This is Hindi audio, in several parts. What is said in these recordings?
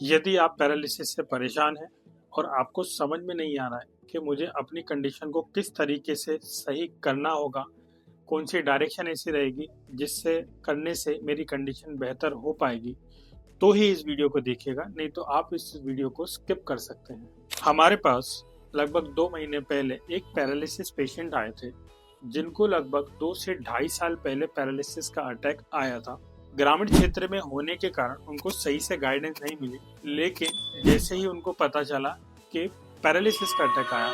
यदि आप पैरालिसिस से परेशान हैं और आपको समझ में नहीं आ रहा है कि मुझे अपनी कंडीशन को किस तरीके से सही करना होगा, कौन सी डायरेक्शन ऐसी रहेगी जिससे करने से मेरी कंडीशन बेहतर हो पाएगी, तो ही इस वीडियो को देखिएगा, नहीं तो आप इस वीडियो को स्किप कर सकते हैं। हमारे पास लगभग 2 महीने पहले एक पैरालिसिस पेशेंट आए थे, जिनको लगभग 2 से ढाई साल पहले पैरालिसिस का अटैक आया था। ग्रामीण क्षेत्र में होने के कारण उनको सही से गाइडेंस नहीं मिली, लेकिन जैसे ही उनको पता चला कि पैरालिसिस का अटैक आया,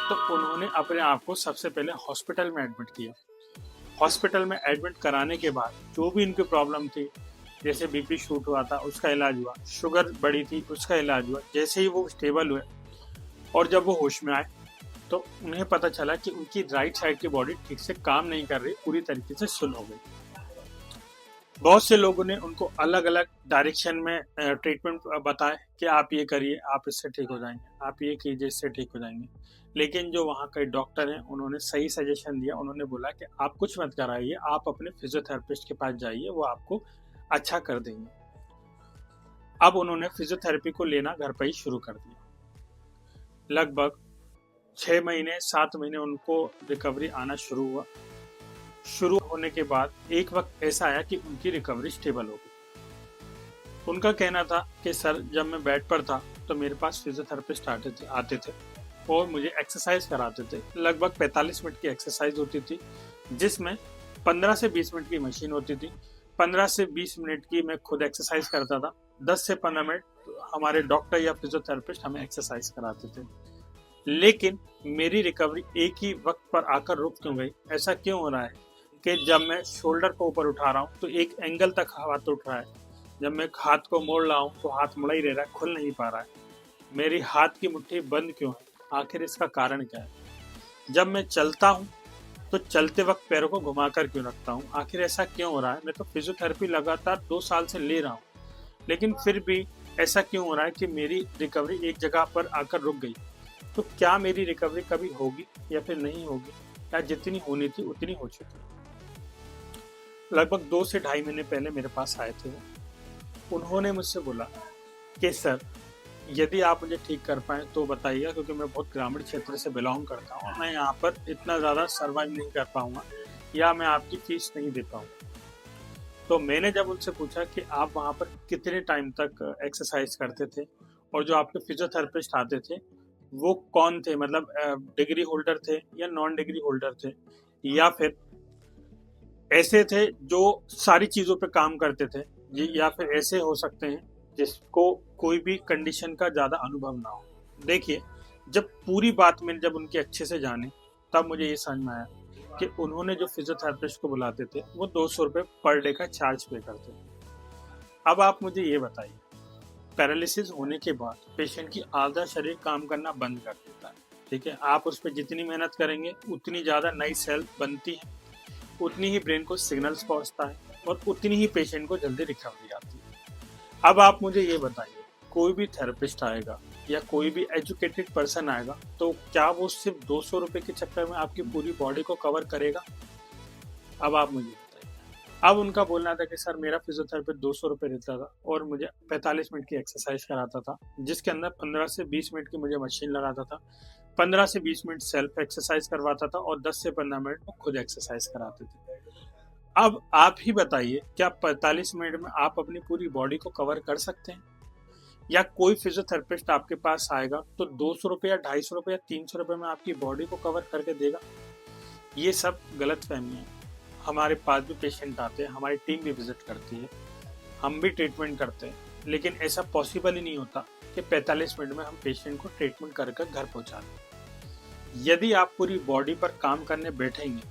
तो उन्होंने अपने आप को सबसे पहले हॉस्पिटल में एडमिट किया। हॉस्पिटल में एडमिट कराने के बाद जो भी उनकी प्रॉब्लम थी, जैसे बीपी शूट हुआ था उसका इलाज हुआ, शुगर बढ़ी थी उसका इलाज हुआ। जैसे ही वो स्टेबल हुए और जब वो होश में आए, तो उन्हें पता चला कि उनकी राइट साइड की बॉडी ठीक से काम नहीं कर रही, पूरी तरीके से सुन्न हो गई। बहुत से लोगों ने उनको अलग अलग डायरेक्शन में ट्रीटमेंट बताए कि आप ये करिए, आप इससे ठीक हो जाएंगे, आप ये कीजिए, इससे ठीक हो जाएंगे। लेकिन जो वहाँ के डॉक्टर हैं, उन्होंने सही सजेशन दिया। उन्होंने बोला कि आप कुछ मत कराइए, आप अपने फिजियोथेरेपिस्ट के पास जाइए, वो आपको अच्छा कर देंगे। अब उन्होंने फिजियोथेरेपी को लेना घर पर ही शुरू कर दिया। लगभग 6 महीने 7 महीने उनको रिकवरी आना शुरू हुआ। शुरू होने के बाद एक वक्त ऐसा आया कि उनकी रिकवरी स्टेबल हो गई। उनका कहना था कि सर, जब मैं बेड पर था तो मेरे पास फिजियोथेरेपिस्ट आते थे और मुझे एक्सरसाइज कराते थे। लगभग 45 मिनट की एक्सरसाइज होती थी, जिसमें 15 से 20 मिनट की मशीन होती थी। 15 से 20 मिनट की मैं खुद एक्सरसाइज करता था। 10 से 15 मिनट हमारे डॉक्टर या फिजियोथेरेपिस्ट हमें एक्सरसाइज कराते थे। लेकिन मेरी रिकवरी एक ही वक्त पर आकर रुक क्यों गई? ऐसा क्यों हो रहा है कि जब मैं शोल्डर को ऊपर उठा रहा हूँ तो एक एंगल तक हाथ उठ रहा है, जब मैं हाथ को मोड़ रहा हूँ तो हाथ मुड़ा ही रह रहा है, खुल नहीं पा रहा है। मेरी हाथ की मुट्ठी बंद क्यों है? आखिर इसका कारण क्या है? जब मैं चलता हूँ तो चलते वक्त पैरों को घुमाकर क्यों रखता हूँ? आखिर ऐसा क्यों हो रहा है? मैं तो फिजियोथेरेपी लगातार 2 साल से ले रहा हूँ, लेकिन फिर भी ऐसा क्यों हो रहा है कि मेरी रिकवरी एक जगह पर आकर रुक गई? तो क्या मेरी रिकवरी कभी होगी या फिर नहीं होगी, या जितनी होनी थी उतनी हो चुकी? लगभग 2 से ढाई महीने पहले मेरे पास आए थे वो। उन्होंने मुझसे बोला कि सर, यदि आप मुझे ठीक कर पाएँ तो बताइएगा, क्योंकि मैं बहुत ग्रामीण क्षेत्र से बिलोंग करता हूँ। मैं यहाँ पर इतना ज़्यादा सर्वाइव नहीं कर पाऊँगा, या मैं आपकी फीस नहीं दे पाऊँगा। तो मैंने जब उनसे पूछा कि आप वहाँ पर कितने टाइम तक एक्सरसाइज करते थे, और जो आपके फिजियोथेरेपिस्ट आते थे वो कौन थे? मतलब डिग्री होल्डर थे या नॉन डिग्री होल्डर थे, या फिर ऐसे थे जो सारी चीजों पे काम करते थे, या फिर ऐसे हो सकते हैं जिसको कोई भी कंडीशन का ज्यादा अनुभव ना हो। देखिए, जब पूरी बात मैंने जब उनकी अच्छे से जानी, तब मुझे ये समझ में आया कि उन्होंने जो फिजियोथेरेपिस्ट को बुलाते थे वो 200 रुपये पर डे का चार्ज पे करते थे। अब आप मुझे ये बताइए, पैरालिसिस होने के बाद पेशेंट की आधा शरीर काम करना बंद कर देता है, ठीक है? आप उस पर जितनी मेहनत करेंगे उतनी ज्यादा नई सेल बनती है, उतनी ही ब्रेन को सिग्नल्स पहुंचता है, और उतनी ही पेशेंट को जल्दी रिकवरी आती है। अब आप मुझे ये बताइए, कोई भी थेरेपिस्ट आएगा या कोई भी एजुकेटेड पर्सन आएगा, तो क्या वो सिर्फ 200 रुपए के चक्कर में आपकी पूरी बॉडी को कवर करेगा? अब आप मुझे बताइए। अब उनका बोलना था कि सर, मेरा फिजियोथेरेपिस्ट 200 रुपये लेता था और मुझे 45 मिनट की एक्सरसाइज कराता था, जिसके अंदर 15 से 20 मिनट की मुझे मशीन लगाता था, 15 से 20 मिनट सेल्फ एक्सरसाइज करवाता था, और 10 से 15 मिनट वो खुद एक्सरसाइज कराते थे। अब आप ही बताइए, क्या 45 मिनट में आप अपनी पूरी बॉडी को कवर कर सकते हैं? या कोई फिजियोथेरेपिस्ट आपके पास आएगा तो 200 रुपये या 250 रुपये या 300 रुपये में आपकी बॉडी को कवर करके देगा? ये सब गलत फहमियाँ हैं। हमारे पास भी पेशेंट आते हैं, हमारी टीम भी विजिट करती है, हम भी ट्रीटमेंट करते हैं, लेकिन ऐसा पॉसिबल ही नहीं होता कि 45 मिनट में हम पेशेंट को ट्रीटमेंट कर घर पहुंचा दें। यदि आप पूरी बॉडी पर काम करने बैठेंगे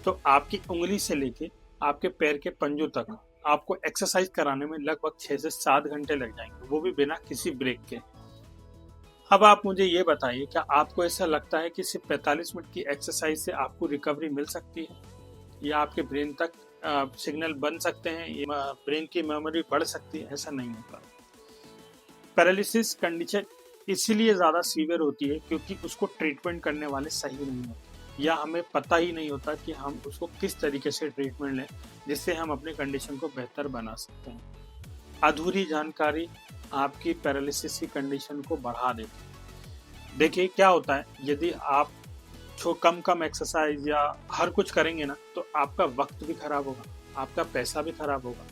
तो आपकी उंगली से लेके आपके पैर के पंजों तक आपको एक्सरसाइज कराने में लगभग 6 से 7 घंटे लग जाएंगे, वो भी बिना किसी ब्रेक के। अब आप मुझे ये बताइए, क्या आपको ऐसा लगता है कि सिर्फ 45 मिनट की एक्सरसाइज से आपको रिकवरी मिल सकती है, या आपके ब्रेन तक सिग्नल बन सकते हैं, ब्रेन की मेमोरी बढ़ सकती है? ऐसा नहीं होता। पैरालिसिस कंडीशन इसीलिए ज़्यादा सीवियर होती है क्योंकि उसको ट्रीटमेंट करने वाले सही नहीं होते, या हमें पता ही नहीं होता कि हम उसको किस तरीके से ट्रीटमेंट लें जिससे हम अपनी कंडीशन को बेहतर बना सकते हैं। अधूरी जानकारी आपकी पैरालिसिस की कंडीशन को बढ़ा देते हैं। देखिए क्या होता है, यदि आप कम एक्सरसाइज या हर कुछ करेंगे ना, तो आपका वक्त भी खराब होगा, आपका पैसा भी खराब होगा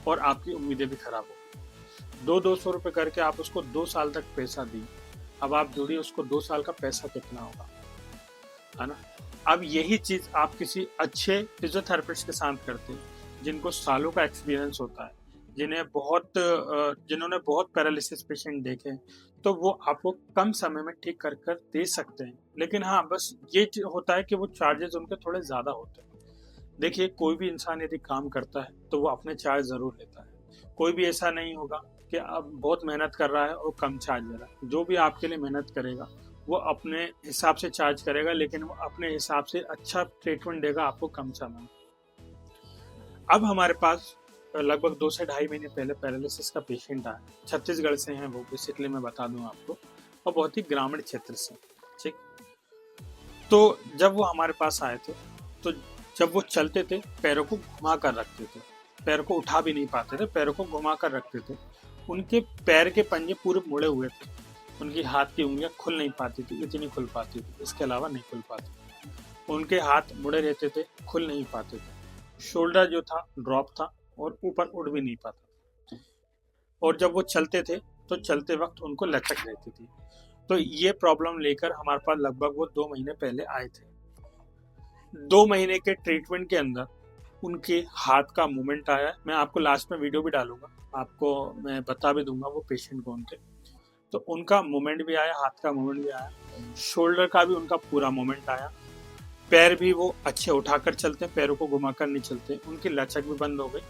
और आपकी उम्मीदें भी खराब होगी। 200 रुपये करके आप उसको 2 साल तक पैसा दी, अब आप जोड़िए उसको 2 साल का पैसा कितना होगा, है ना। अब यही चीज आप किसी अच्छे फिजियोथेरेपिस्ट के साथ करते हैं, जिनको सालों का एक्सपीरियंस होता है, जिन्होंने बहुत पैरालिसिस पेशेंट देखे हैं, तो वो आपको कम समय में ठीक कर कर दे सकते हैं। लेकिन हाँ, बस ये होता है कि वो चार्जेस उनके थोड़े ज्यादा होते हैं। देखिए, कोई भी इंसान यदि काम करता है तो वो अपने चार्ज जरूर लेता है। कोई भी ऐसा नहीं होगा कि अब बहुत मेहनत कर रहा है और कम चार्ज ले रहा है। जो भी आपके लिए मेहनत करेगा वो अपने हिसाब से चार्ज करेगा, लेकिन वो अपने हिसाब से अच्छा ट्रीटमेंट देगा आपको कम समय में। अब हमारे पास लगभग 2 से ढाई महीने पहले पैरालिसिस का पेशेंट आया, छत्तीसगढ़ से हैं वो, बेसिकली मैं बता दूं आपको, और बहुत ही ग्रामीण क्षेत्र से। ठीक, तो जब वो हमारे पास आए थे, तो जब वो चलते थे पैरों को घुमा कर रखते थे, पैर को उठा भी नहीं पाते थे, पैरों को घुमा कर रखते थे। उनके पैर के पंजे पूरे मुड़े हुए थे, उनकी हाथ की उंगलियां खुल नहीं पाती थी, इतनी खुल पाती थी, इसके अलावा नहीं खुल पाती। उनके हाथ मुड़े रहते थे, खुल नहीं पाते थे। शोल्डर जो था ड्रॉप था और ऊपर उड़ भी नहीं पाता। और जब वो चलते थे तो चलते वक्त उनको लचक रहती थी। तो ये प्रॉब्लम लेकर हमारे पास लगभग वो 2 महीने पहले आए थे। 2 महीने के ट्रीटमेंट के अंदर उनके हाथ का मूवमेंट आया। मैं आपको लास्ट में वीडियो भी डालूंगा, आपको मैं बता भी दूंगा वो पेशेंट कौन थे। तो उनका मूवमेंट भी आया, हाथ का मूवमेंट भी आया, शोल्डर का भी उनका पूरा मूवमेंट आया। पैर भी वो अच्छे उठाकर चलते हैं, पैरों को घुमाकर नहीं चलते। उनकी लचक भी बंद हो गई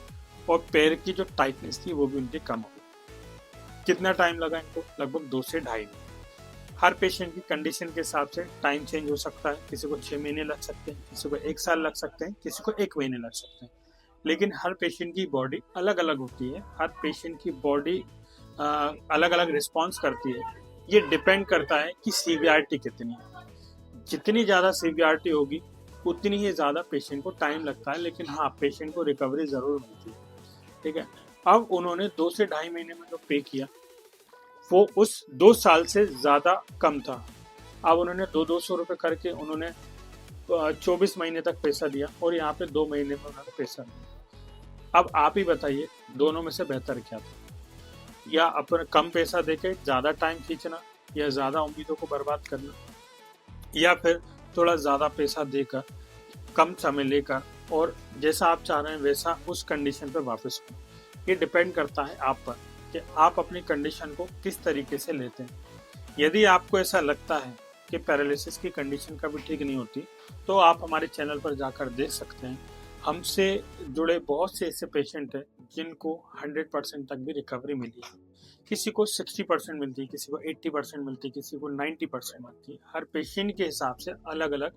और पैर की जो टाइटनेस थी वो भी उनकी कम हो गई। कितना टाइम लगा इनको? लगभग 2 से ढाई महीने। हर पेशेंट की कंडीशन के हिसाब से टाइम चेंज हो सकता है। किसी को 6 महीने लग सकते हैं, किसी को 1 साल लग सकते हैं, किसी को 1 महीने लग सकते हैं। लेकिन हर पेशेंट की बॉडी अलग अलग होती है, हर पेशेंट की बॉडी अलग अलग रिस्पॉन्स करती है। ये डिपेंड करता है कि सीवियरिटी कितनी है। जितनी ज़्यादा सीवियरिटी होगी उतनी ही ज़्यादा पेशेंट को टाइम लगता है, लेकिन हाँ, पेशेंट को रिकवरी ज़रूर मिलती है। ठीक है, अब उन्होंने 2 से ढाई महीने में जो पे किया वो उस 2 साल से ज़्यादा कम था। अब उन्होंने 200 रुपये करके उन्होंने 24 महीने तक पैसा दिया और यहाँ पे 2 महीने में उन्होंने पैसा दिया। अब आप ही बताइए दोनों में से बेहतर क्या था? या अपने कम पैसा देके ज़्यादा टाइम खींचना, या ज़्यादा उम्मीदों को बर्बाद करना, या फिर थोड़ा ज़्यादा पैसा देकर कम समय लेकर और जैसा आप चाह रहे हैं वैसा उस कंडीशन पर वापस हो। ये डिपेंड करता है आप पर कि आप अपनी कंडीशन को किस तरीके से लेते हैं। यदि आपको ऐसा लगता है कि पैरालिसिस की कंडीशन कभी ठीक नहीं होती, तो आप हमारे चैनल पर जाकर देख सकते हैं। हमसे जुड़े बहुत से ऐसे पेशेंट हैं जिनको 100% तक भी रिकवरी मिली है। किसी को 60% मिलती है, किसी को 80% मिलती है, किसी को 90% मिलती है। हर पेशेंट के हिसाब से अलग अलग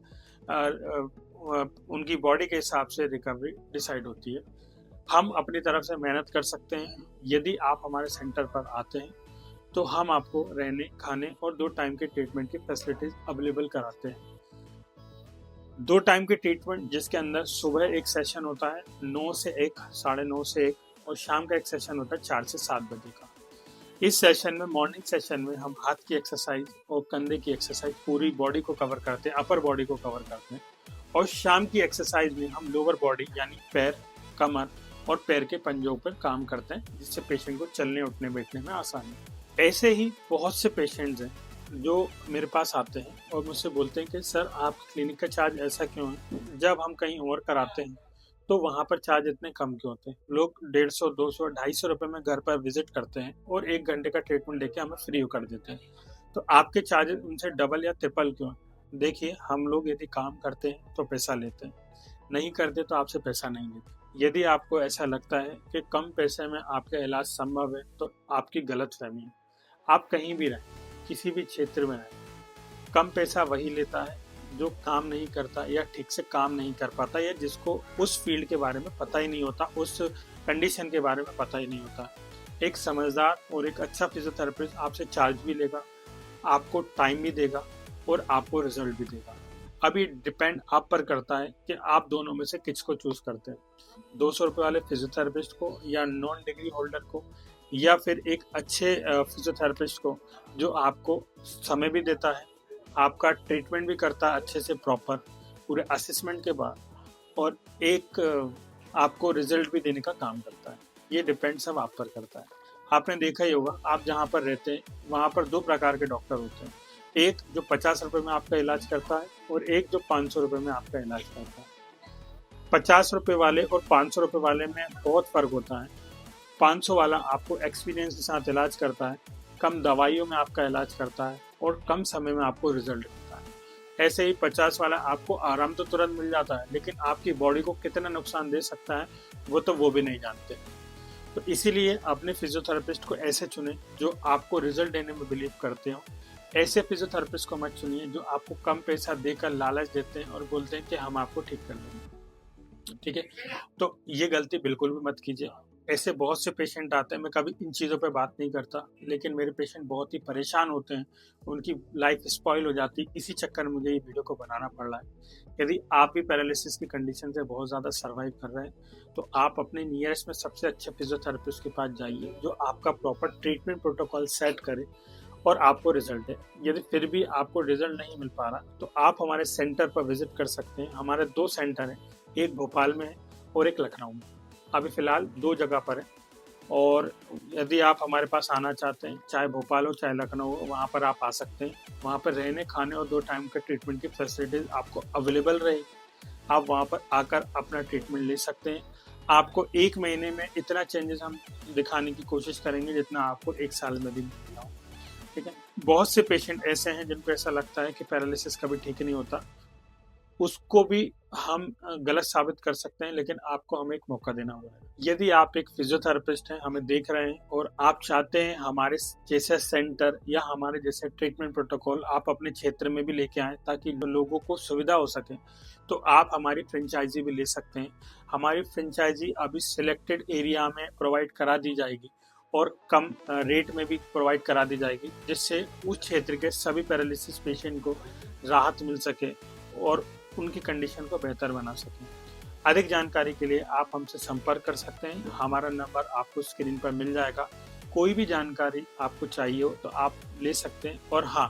उनकी बॉडी के हिसाब से रिकवरी डिसाइड होती है। हम अपनी तरफ से मेहनत कर सकते हैं। यदि आप हमारे सेंटर पर आते हैं तो हम आपको रहने, खाने और 2 टाइम के ट्रीटमेंट की फैसिलिटीज अवेलेबल कराते हैं। 2 टाइम के ट्रीटमेंट जिसके अंदर सुबह एक सेशन होता है 9 से 1, 9:30 से 1, और शाम का एक सेशन होता है 4 से 7 बजे का। इस सेशन में, मॉर्निंग सेशन में, हम हाथ की एक्सरसाइज और कंधे की एक्सरसाइज पूरी बॉडी को कवर करते हैं, अपर बॉडी को कवर करते हैं। और शाम की एक्सरसाइज में हम लोअर बॉडी यानी पैर, कमर और पैर के पंजों पर काम करते हैं, जिससे पेशेंट को चलने, उठने, बैठने में आसानी। ऐसे ही बहुत से पेशेंट्स हैं जो मेरे पास आते हैं और मुझसे बोलते हैं कि सर आप क्लिनिक का चार्ज ऐसा क्यों है? जब हम कहीं और कराते हैं तो वहाँ पर चार्ज इतने कम क्यों होते हैं? लोग 150, 200, 250 रुपये में घर पर विजिट करते हैं और 1 घंटे का ट्रीटमेंट देके हमें फ्री कर देते हैं। तो आपके चार्जेस उनसे डबल या ट्रिपल क्यों है? देखिए, हम लोग यदि काम करते हैं तो पैसा लेते हैं, नहीं करते तो आपसे पैसा नहीं लेते। यदि आपको ऐसा लगता है कि कम पैसे में आपका इलाज संभव है तो आपकी गलतफहमी है। आप कहीं भी रहें, किसी भी क्षेत्र में रहें, कम पैसा वही लेता है जो काम नहीं करता या ठीक से काम नहीं कर पाता, या जिसको उस फील्ड के बारे में पता ही नहीं होता, उस कंडीशन के बारे में पता ही नहीं होता। एक समझदार और एक अच्छा फिजियोथेरेपिस्ट आपसे चार्ज भी लेगा, आपको टाइम भी देगा और आपको रिजल्ट भी देगा। अभी डिपेंड आप पर करता है कि आप दोनों में से किसको चूज करते हैं, 200 रुपये वाले फिजियोथेरेपिस्ट को या नॉन डिग्री होल्डर को, या फिर एक अच्छे फिजियोथेरेपिस्ट को जो आपको समय भी देता है, आपका ट्रीटमेंट भी करता है अच्छे से प्रॉपर पूरे असेसमेंट के बाद, और एक आपको रिजल्ट भी देने का काम करता है। ये डिपेंड सब आप पर करता है। आपने देखा ही होगा, आप जहाँ पर रहते हैं वहाँ पर 2 प्रकार के डॉक्टर होते हैं। एक जो 50 रुपए में आपका इलाज करता है और एक जो 500 रुपए में आपका इलाज करता है। 50 रुपए वाले और 500 रुपए वाले में बहुत फ़र्क होता है। 500 वाला आपको एक्सपीरियंस के साथ इलाज करता है, कम दवाइयों में आपका इलाज करता है और कम समय में आपको रिजल्ट मिलता है। ऐसे ही 50 वाला आपको आराम तो तुरंत मिल जाता है, लेकिन आपकी बॉडी को कितना नुकसान दे सकता है वो भी नहीं जानते। तो इसीलिए अपने फिजियोथेरेपिस्ट को ऐसे चुनें जो आपको रिजल्ट देने में बिलीव करते हो। ऐसे फिजियोथेरेपिस्ट को मत चुनिए जो आपको कम पैसा देकर लालच देते हैं और बोलते हैं कि हम आपको ठीक कर देंगे। ठीक है, तो ये गलती बिल्कुल भी मत कीजिए। ऐसे बहुत से पेशेंट आते हैं, मैं कभी इन चीज़ों पे बात नहीं करता, लेकिन मेरे पेशेंट बहुत ही परेशान होते हैं, उनकी लाइफ स्पॉइल हो जाती है। इसी चक्कर में मुझे ये वीडियो को बनाना पड़ रहा है। यदि आप भी पैरालिसिस की कंडीशन से बहुत ज़्यादा सर्वाइव कर रहे हैं, तो आप अपने नियरेस्ट में सबसे अच्छे फिजियोथेरेपिस्ट के पास जाइए जो आपका प्रॉपर ट्रीटमेंट प्रोटोकॉल सेट करे और आपको रिजल्ट है। यदि फिर भी आपको रिजल्ट नहीं मिल पा रहा, तो आप हमारे सेंटर पर विजिट कर सकते हैं। हमारे 2 सेंटर हैं, एक भोपाल में है और एक लखनऊ में। अभी फ़िलहाल 2 जगह पर है, और यदि आप हमारे पास आना चाहते हैं, चाहे भोपाल हो चाहे लखनऊ हो, वहाँ पर आप आ सकते हैं। वहाँ पर रहने, खाने और 2 टाइम के ट्रीटमेंट की फैसिलिटीज़ आपको अवेलेबल रहेगी। आप वहाँ पर आकर अपना ट्रीटमेंट ले सकते हैं। आपको 1 महीने में इतना चेंजेस हम दिखाने की कोशिश करेंगे जितना आपको 1 साल में भी नहीं हो। ठीक है, बहुत से पेशेंट ऐसे हैं जिनको ऐसा लगता है कि पैरालिसिस कभी ठीक नहीं होता, उसको भी हम गलत साबित कर सकते हैं, लेकिन आपको हमें एक मौका देना होगा। यदि आप एक फिजियोथेरेपिस्ट हैं, हमें देख रहे हैं और आप चाहते हैं हमारे जैसे सेंटर या हमारे जैसे ट्रीटमेंट प्रोटोकॉल आप अपने क्षेत्र में भी लेके आएँ ताकि लोगों को सुविधा हो सके, तो आप हमारी फ्रेंचाइजी भी ले सकते हैं। हमारी फ्रेंचाइजी अभी सिलेक्टेड एरिया में प्रोवाइड करा दी जाएगी और कम रेट में भी प्रोवाइड करा दी जाएगी, जिससे उस क्षेत्र के सभी पैरालिसिस पेशेंट को राहत मिल सके और उनकी कंडीशन को बेहतर बना सकें। अधिक जानकारी के लिए आप हमसे संपर्क कर सकते हैं। हमारा नंबर आपको स्क्रीन पर मिल जाएगा। कोई भी जानकारी आपको चाहिए हो तो आप ले सकते हैं। और हाँ,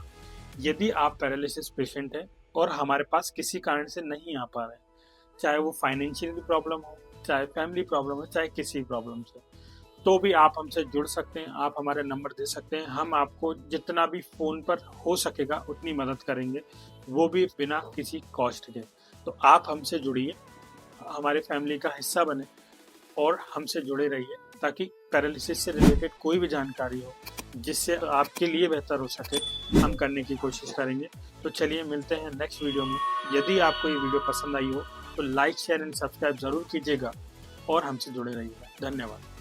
यदि आप पैरालिसिस पेशेंट हैं और हमारे पास किसी कारण से नहीं आ पा रहे, चाहे वो फाइनेंशियल प्रॉब्लम हो, चाहे फैमिली प्रॉब्लम हो, चाहे किसी प्रॉब्लम से, तो भी आप हमसे जुड़ सकते हैं। आप हमारे नंबर दे सकते हैं। हम आपको जितना भी फ़ोन पर हो सकेगा उतनी मदद करेंगे, वो भी बिना किसी कॉस्ट के। तो आप हमसे जुड़िए, हमारे फैमिली का हिस्सा बने और हमसे जुड़े रहिए, ताकि पैरालिसिस से रिलेटेड कोई भी जानकारी हो जिससे आपके लिए बेहतर हो सके, हम करने की कोशिश करेंगे। तो चलिए मिलते हैं नेक्स्ट वीडियो में। यदि आपको ये वीडियो पसंद आई हो तो लाइक, शेयर एंड सब्सक्राइब ज़रूर कीजिएगा और हमसे जुड़े रहिएगा। धन्यवाद।